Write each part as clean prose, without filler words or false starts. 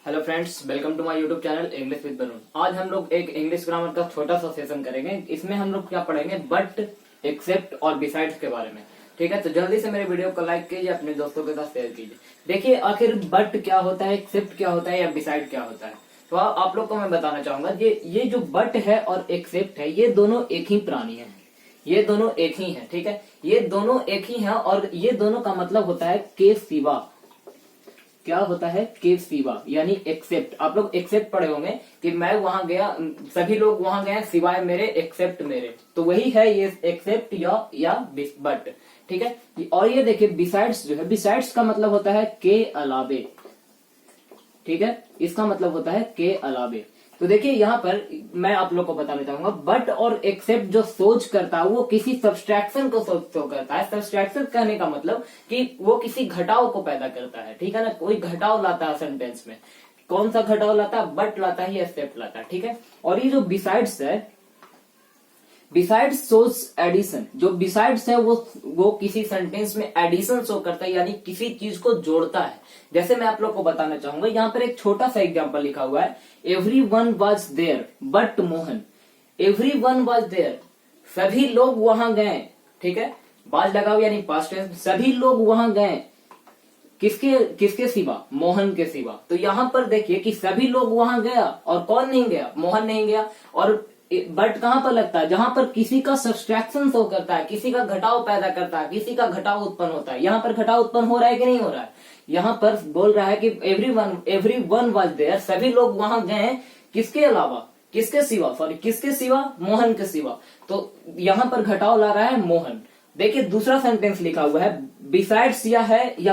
Hello friends, welcome to my YouTube channel English with balloon. आज हम लोग एक इंग्लिश ग्रामर का छोटा सा सेशन करेंगे। इसमें हम लोग क्या पढ़ेंगे, बट, एक्सेप्ट और बिसाइड्स के बारे में। ठीक है, तो जल्दी से मेरे वीडियो को लाइक कीजिए, अपने दोस्तों के साथ शेयर कीजिए। देखिए आखिर बट क्या होता है, एक्सेप्ट क्या होता है या बिसाइड क्या होता है। तो आप लोग को मैं बताना चाहूंगा, ये जो बट है और एक्सेप्ट है, ये दोनों एक ही प्राणी है। ये दोनों एक ही है। ठीक है, ये दोनों एक ही है और ये दोनों का मतलब होता है के सिवा। क्या होता है, के सिवा यानी एक्सेप्ट। आप लोग एक्सेप्ट पढ़े होंगे कि मैं वहां गया, सभी लोग वहां गए सिवाय मेरे, एक्सेप्ट मेरे। तो वही है ये एक्सेप्ट या बट। ठीक है, और ये देखिए बिसाइड्स जो है, बिसाइड्स का मतलब होता है के अलावे। ठीक है, इसका मतलब होता है के अलावे। तो देखिए यहाँ पर मैं आप लोग को बताना चाहूंगा, बट और एक्सेप्ट जो सोच करता है वो किसी सब्सट्रैक्शन को शो करता है। सब्सट्रैक्शन कहने का मतलब कि वो किसी घटाव को पैदा करता है। ठीक है ना, कोई घटाव लाता है सेंटेंस में। कौन सा घटाव लाता है, बट लाता है या एक्सेप्ट लाता है। ठीक है, और ये जो बिसाइड्स है, बिसाइड्स शोज एडिशन। जो बिसाइड्स है वो किसी सेंटेंस में एडिशन शो करता है, यानी किसी चीज को जोड़ता है। जैसे मैं आप लोग को बताना चाहूंगा, यहाँ पर एक छोटा सा एग्जांपल लिखा हुआ है, everyone was there but Mohan. Everyone was there, सभी लोग वहां गए। ठीक है, वाज लगाओ यानी पास्ट टेंस, सभी लोग वहां गए किसके सिवा, मोहन के सिवा। तो यहाँ पर देखिए कि सभी लोग वहां गया और कौन नहीं गया, मोहन नहीं गया। और बट कहां पर लगता है, जहां पर किसी का सब्सट्रैक्शन शो करता है, किसी का घटाव पैदा करता है, किसी का घटाव उत्पन्न होता है। यहाँ पर घटाव उत्पन्न हो रहा है कि नहीं हो रहा है। यहाँ पर बोल रहा है कि एवरीवन वाज देयर, सभी लोग वहां गए किसके अलावा, किसके सिवा, सॉरी किसके सिवा, मोहन के सिवा। तो यहाँ पर घटाव ला रहा है मोहन। देखिए दूसरा सेंटेंस लिखा हुआ है, बिसाइड्स या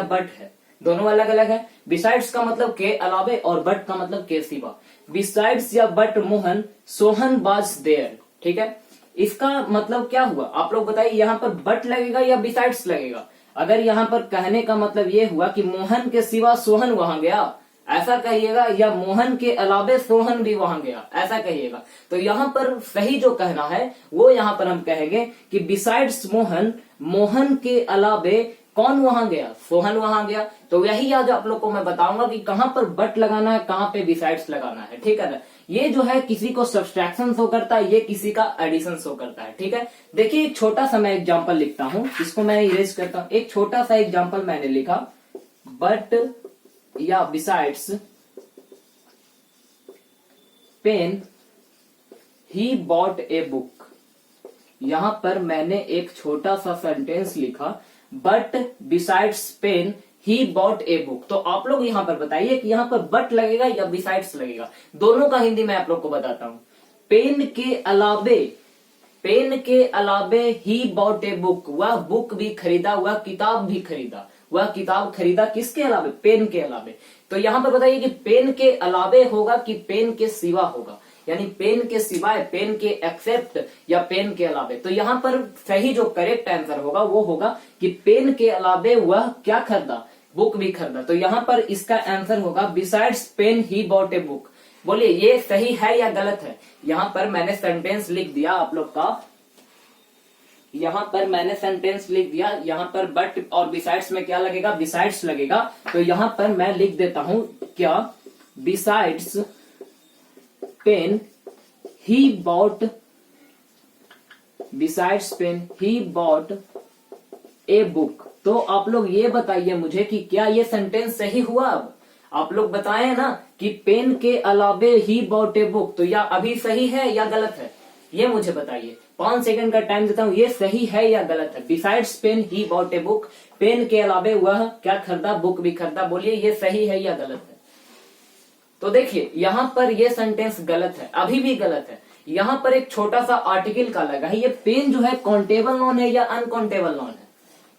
बट है, दोनों अलग अलग है। बिसाइड्स का मतलब के अलावे और बट का मतलब के सिवा। बिसाइड्स या but Mohan, Sohan was there. ठीक है, इसका मतलब क्या हुआ, आप लोग बताइए, यहाँ पर बट लगेगा या बिसाइड्स लगेगा। अगर यहाँ पर कहने का मतलब ये हुआ कि मोहन के सिवा सोहन वहां गया, ऐसा कहिएगा, या मोहन के अलावे सोहन भी वहां गया, ऐसा कहिएगा। तो यहाँ पर सही जो कहना है वो यहाँ पर हम कहेंगे कि बिसाइड्स मोहन, मोहन के अलावे कौन वहां गया, सोहन वहां गया। तो यही आज आप लोग को मैं बताऊंगा कि कहां पर बट लगाना है, कहां पे बिसाइड्स लगाना है। ठीक है ना, ये जो है किसी को सब्सट्रैक्शन शो करता है, ये किसी का एडिशन शो करता है। ठीक है, देखिए एक छोटा सा मैं एग्जांपल लिखता हूं, इसको मैं इरेज करता हूं। एक छोटा सा एग्जांपल मैंने लिखा, बट या besides pen he bought a book. यहां पर मैंने एक छोटा सा सेंटेंस लिखा, but besides pen he bought a book. तो आप लोग यहां पर बताइए कि यहां पर बट लगेगा या बिसाइड्स लगेगा। दोनों का हिंदी मैं आप लोग को बताता हूं। पेन के अलावे ही बॉट ए बुक, वह बुक भी खरीदा, वह किताब भी खरीदा। वह किताब खरीदा किसके अलावे, पेन के अलावे। तो यहां पर बताइए कि पेन के अलावे होगा कि पेन के सिवा होगा, यानी पेन के सिवाय, पेन के एक्सेप्ट या पेन के अलावे। तो यहाँ पर सही जो करेक्ट आंसर होगा वो होगा कि पेन के अलावे वह क्या खरीदा, बुक भी खरीदा। तो यहाँ पर इसका आंसर होगा besides pen he bought a book. बोलिए ये सही है या गलत है। यहाँ पर मैंने सेंटेंस लिख दिया आप लोग का, यहाँ पर मैंने सेंटेंस लिख दिया। यहाँ पर बट और बिसाइड्स में क्या लगेगा, बिसाइड्स लगेगा। तो यहाँ पर मैं लिख देता हूं क्या, besides pen he bought, besides pen he bought a book. तो आप लोग ये बताइए मुझे कि क्या ये सेंटेंस सही हुआ। अब आप लोग बताएं ना कि पेन के अलावे ही बॉट ए बुक, तो या अभी सही है या गलत है, ये मुझे बताइए। 5 सेकंड का टाइम देता हूं, ये सही है या गलत है। Besides pen he bought a book, pen के अलावे वह क्या खरीदा, बुक भी खरीदा। बोलिए ये सही है या गलत है। तो देखिए यहाँ पर ये सेंटेंस गलत है, अभी भी गलत है। यहाँ पर एक छोटा सा आर्टिकल का लगा है। ये पेन जो है काउंटेबल नॉन है या अनकाउंटेबल नॉन है।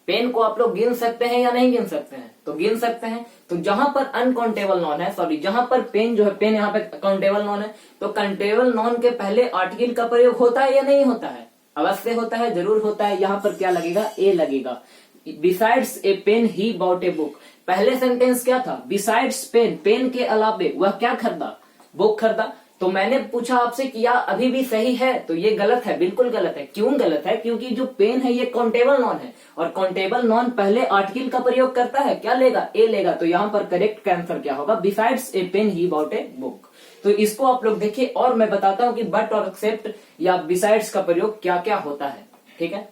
पेन को आप लोग गिन सकते हैं या नहीं गिन सकते हैं, तो गिन सकते हैं। तो जहां पर अनकाउंटेबल नॉन है, सॉरी जहां पर पेन जो है, पेन यहाँ पे काउंटेबल नॉन है, तो काउंटेबल नॉन के पहले आर्टिकल का प्रयोग होता है या नहीं होता है, अवश्य होता है, जरूर होता है। यहाँ पर क्या लगेगा, ए लगेगा। Besides a pen he bought a book. पहले सेंटेंस क्या था, बिसाइड्स पेन, पेन के अलावे वह क्या खरीदा, बुक खरीदा। तो मैंने पूछा आपसे कि या अभी भी सही है, तो ये गलत है, बिल्कुल गलत है। क्यों गलत है? क्योंकि जो पेन है ये काउंटेबल नॉन है, और काउंटेबल नॉन पहले आर्टिकल का प्रयोग करता है, क्या लेगा? ए लेगा। तो यहाँ पर करेक्ट आंसर क्या होगा? Besides a pen he bought a book. तो इसको आप लोग देखिए, और मैं बताता हूं कि बट और एक्सेप्ट या बिसाइड्स का प्रयोग क्या क्या होता है। ठीक है,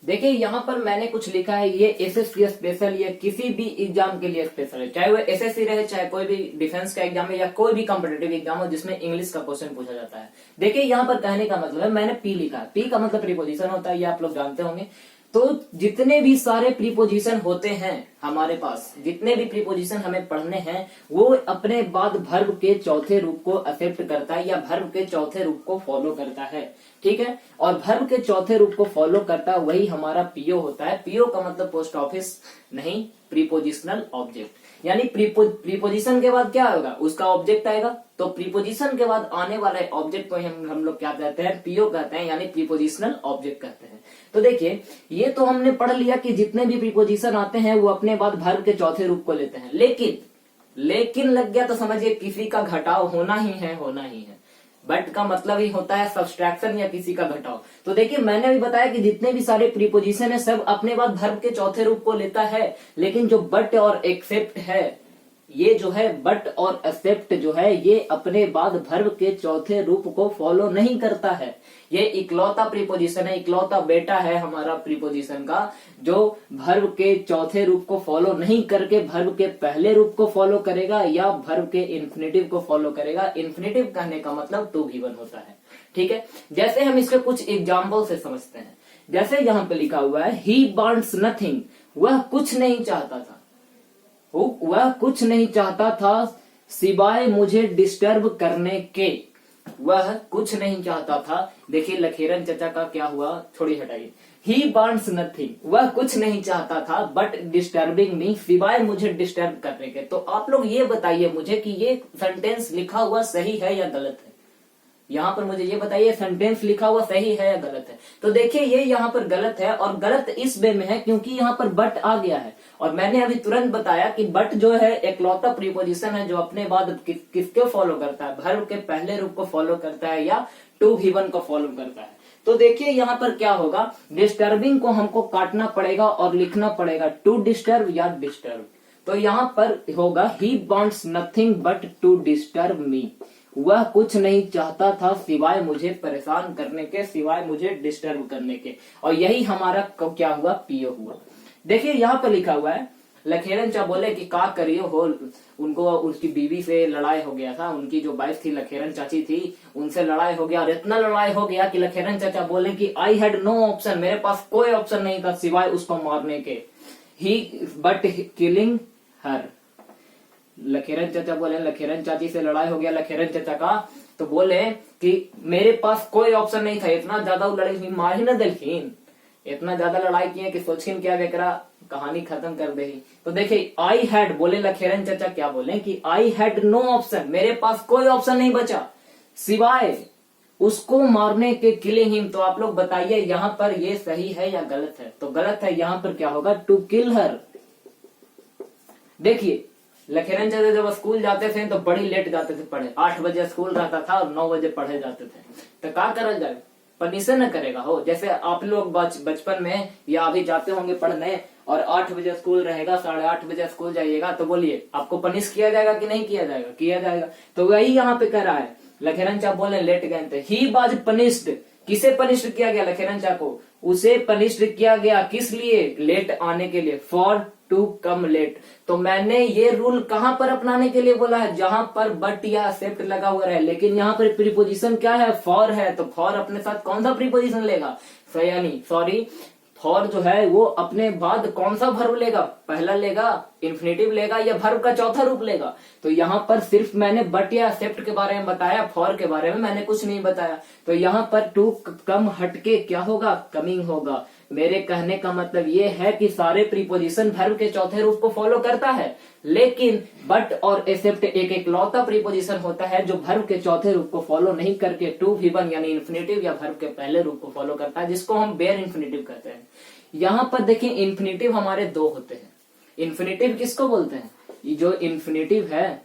देखिए यहाँ पर मैंने कुछ लिखा है, ये एसएससी स्पेशल, ये किसी भी एग्जाम के लिए स्पेशल है, चाहे वो एसएससी रहे, चाहे कोई भी डिफेंस का एग्जाम है, या कोई भी कॉम्पिटेटिव एग्जाम हो जिसमें इंग्लिश का क्वेश्चन पूछा जाता है। देखिए यहाँ पर कहने का मतलब है, मैंने पी लिखा है, पी का मतलब प्रीपोजिशन होता है, ये आप लोग जानते होंगे। तो जितने भी सारे प्रीपोजिशन होते हैं हमारे पास, जितने भी प्रीपोजिशन हमें पढ़ने हैं, वो अपने बाद वर्ब के चौथे रूप को एक्सेप्ट करता है या वर्ब के चौथे रूप को फॉलो करता है। ठीक है, और वर्ब के चौथे रूप को फॉलो करता है, वही हमारा पीओ होता है। पीओ का मतलब पोस्ट ऑफिस नहीं, प्रीपोजिशनल ऑब्जेक्ट। यानी प्रीपोजिशन के बाद क्या होगा? उसका ऑब्जेक्ट आएगा। तो प्रीपोजिशन के बाद आने वाले ऑब्जेक्ट को हम लोग क्या कहते हैं? पीओ कहते हैं, यानी प्रीपोजिशनल ऑब्जेक्ट कहते हैं। तो देखिए, ये तो हमने पढ़ लिया कि जितने भी प्रीपोजिशन आते हैं वो अपने बाद वर्ब के चौथे रूप को लेते हैं। लेकिन लग गया तो समझिए किसी का घटाव होना ही है, होना ही है। बट का मतलब ही होता है सब्सट्रैक्शन या किसी का घटाव। तो देखिए, मैंने अभी बताया कि जितने भी सारे प्रीपोजिशन है सब अपने बाद वर्ब के चौथे रूप को लेता है, लेकिन जो बट और एक्सेप्ट है, ये जो है बट और एक्सेप्ट जो है, ये अपने बाद वर्ब के चौथे रूप को फॉलो नहीं करता है। ये इकलौता प्रीपोजिशन है, इकलौता बेटा है हमारा प्रीपोजिशन का, जो वर्ब के चौथे रूप को फॉलो नहीं करके वर्ब के पहले रूप को फॉलो करेगा या वर्ब के इन्फिनेटिव को फॉलो करेगा। इन्फिनेटिव कहने का मतलब टू गिवन होता है। ठीक है, जैसे हम इसके कुछ एग्जाम्पल से समझते हैं। जैसे यहाँ पे लिखा हुआ है, ही वांट्स नथिंग, वह कुछ नहीं चाहता था, वह कुछ नहीं चाहता था सिवाय मुझे डिस्टर्ब करने के। वह कुछ नहीं चाहता था। देखिए लखेरन चचा का क्या हुआ, छोड़ी हटाइए। ही वांट्स नथिंग, वह कुछ नहीं चाहता था बट डिस्टर्बिंग मी, सिवाय मुझे डिस्टर्ब करने के। तो आप लोग ये बताइए मुझे कि ये सेंटेंस लिखा हुआ सही है या गलत है? यहाँ पर मुझे ये बताइए, सेंटेंस लिखा हुआ सही है या गलत है? तो देखिए ये यहाँ पर गलत है, और गलत इस वे में है क्योंकि यहाँ पर बट आ गया है, और मैंने अभी तुरंत बताया कि बट जो है एकलौता प्रीपोजिशन है जो अपने बाद किसके फॉलो करता है? वर्ब के पहले रूप को फॉलो करता है या टू गिवन को फॉलो करता है। तो देखिए यहाँ पर क्या होगा, डिस्टर्बिंग को हमको काटना पड़ेगा और लिखना पड़ेगा टू डिस्टर्ब या डिस्टर्ब। तो यहाँ पर होगा, he wants nothing but to disturb me, वह कुछ नहीं चाहता था सिवाय मुझे परेशान करने के, सिवाय मुझे डिस्टर्ब करने के। और यही हमारा क्या हुआ? पीओ हुआ। देखिए यहाँ पर लिखा हुआ है, लखेरन चा बोले कि का करियो हो, उनको उसकी बीवी से लड़ाई हो गया था, उनकी जो वाइफ थी लखेरन चाची थी, उनसे लड़ाई हो गया, और इतना लड़ाई हो गया कि लखेरन चाचा बोले कि आई हैड नो ऑप्शन, मेरे पास कोई ऑप्शन नहीं था सिवाय उसको मारने के। ही बट किलिंग हर। लखेरन चाचा बोले, लखेरन चाची से लड़ाई हो गया लखेरन चाचा का, तो बोले कि मेरे पास कोई ऑप्शन नहीं था, इतना ज्यादा लड़ाई मार ही न दिलखीन, इतना ज्यादा लड़ाई किए कि सोचखिन क्या बेकरा कहानी खत्म कर दे। तो देखिए आई हैड बोले लखेरन चाचा, क्या बोले कि आई हैड नो ऑप्शन, मेरे पास कोई ऑप्शन नहीं बचा सिवाय उसको मारने के, किलिंग हिम। तो आप लोग बताइए यहाँ पर ये सही है या गलत है? तो गलत है, यहाँ पर क्या होगा? टू किल हर। देखिए लखेरन चाचा जब स्कूल जाते थे तो बड़ी लेट जाते थे पढ़े, 8 बजे स्कूल रहता था और 9 बजे पढ़े जाते थे। तो क्या करल जाए? पनिश न करेगा हो। जैसे आप लोग बचपन में या अभी जाते होंगे पढ़ने और 8 बजे स्कूल रहेगा, 8:30 बजे स्कूल जाइएगा, तो बोलिए आपको पनिश किया जाएगा कि नहीं किया जाएगा? किया जाएगा। तो वही यहाँ पे कह रहा है, लखेरन चा बोले लेट गए थे, ही वाज पनिश्ड। किसे पनिश्ड किया गया? लखेरन चा को। उसे पनिश्ड किया गया किस लिए? लेट आने के लिए, फॉर टू कम लेट। तो मैंने ये रूल कहां पर अपनाने के लिए बोला है? जहां पर बट या एक्सेप्ट लगा हुआ है, लेकिन यहाँ पर प्रीपोजिशन क्या है? फॉर है। तो फॉर अपने साथ कौन सा प्रीपोजिशन लेगा? सॉरी फॉर जो है वो अपने बाद कौन सा वर्ब लेगा? पहला लेगा, इन्फिनेटिव लेगा, या वर्ब का चौथा रूप लेगा? तो यहाँ पर सिर्फ मैंने बट या एक्सेप्ट के बारे में बताया, फॉर के बारे में मैंने कुछ नहीं बताया। तो यहाँ पर टू कम हटके क्या होगा? कमिंग होगा। मेरे कहने का मतलब ये है कि सारे प्रीपोजिशन वर्ब के चौथे रूप को फॉलो करता है, लेकिन बट और एक्सेप्ट एक एकलौता प्रीपोजिशन होता है जो वर्ब के चौथे रूप को फॉलो नहीं करके टू गिवन यानी इन्फिनेटिव या वर्ब के पहले रूप को फॉलो करता है, जिसको हम बेयर इन्फिनेटिव कहते हैं। यहाँ पर देखिए इन्फिनेटिव हमारे 2 होते हैं। इन्फिनेटिव किसको बोलते हैं? जो इन्फिनेटिव है,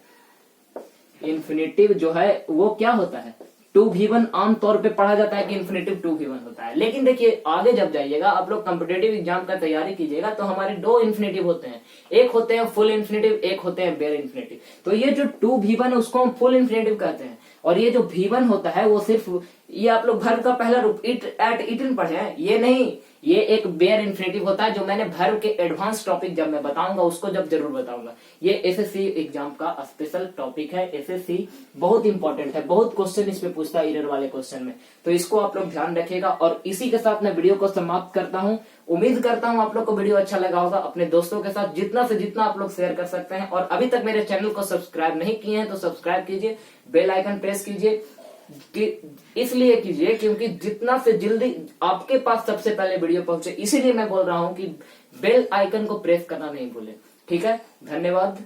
इन्फिनेटिव जो है वो क्या होता है, 2v1 आमतौर पे पढ़ा जाता है कि इन्फिनेटिव 2v1 होता है। लेकिन देखिए आगे जब जाइएगा आप लोग कॉम्पिटेटिव एग्जाम का तैयारी कीजिएगा तो हमारे दो इन्फिनेटिव होते हैं, एक होते हैं फुल इन्फिनेटिव, एक होते हैं बेयर इन्फिनेटिव। तो ये जो 2v1 उसको हम फुल इन्फिनेटिव कहते हैं, और ये जो v1 होता है वो सिर्फ, ये आप लोग भर्व का पहला रूप इट एट इटन पढ़े हैं, ये नहीं, ये एक बेयर इन्फिनेटिव होता है जो मैंने भर्व के एडवांस टॉपिक जब मैं बताऊंगा उसको जब जरूर बताऊंगा। ये एसएससी एग्जाम का स्पेशल टॉपिक है, एसएससी बहुत इंपॉर्टेंट है, बहुत क्वेश्चन इस पे पूछता है एरर वाले क्वेश्चन में, तो इसको आप लोग ध्यान रखिएगा। और इसी के साथ मैं वीडियो को समाप्त करता हूं। उम्मीद करता हूं आप लोग को वीडियो अच्छा लगा होगा। अपने दोस्तों के साथ जितना से जितना आप लोग शेयर कर सकते हैं, और अभी तक मेरे चैनल को सब्सक्राइब नहीं किए हैं तो सब्सक्राइब कीजिए, बेल आइकन प्रेस कीजिए, इसलिए कीजिए क्योंकि जितना से जल्दी आपके पास सबसे पहले वीडियो पहुंचे, इसीलिए मैं बोल रहा हूं कि बेल आइकन को प्रेस करना नहीं भूलें। ठीक है, धन्यवाद।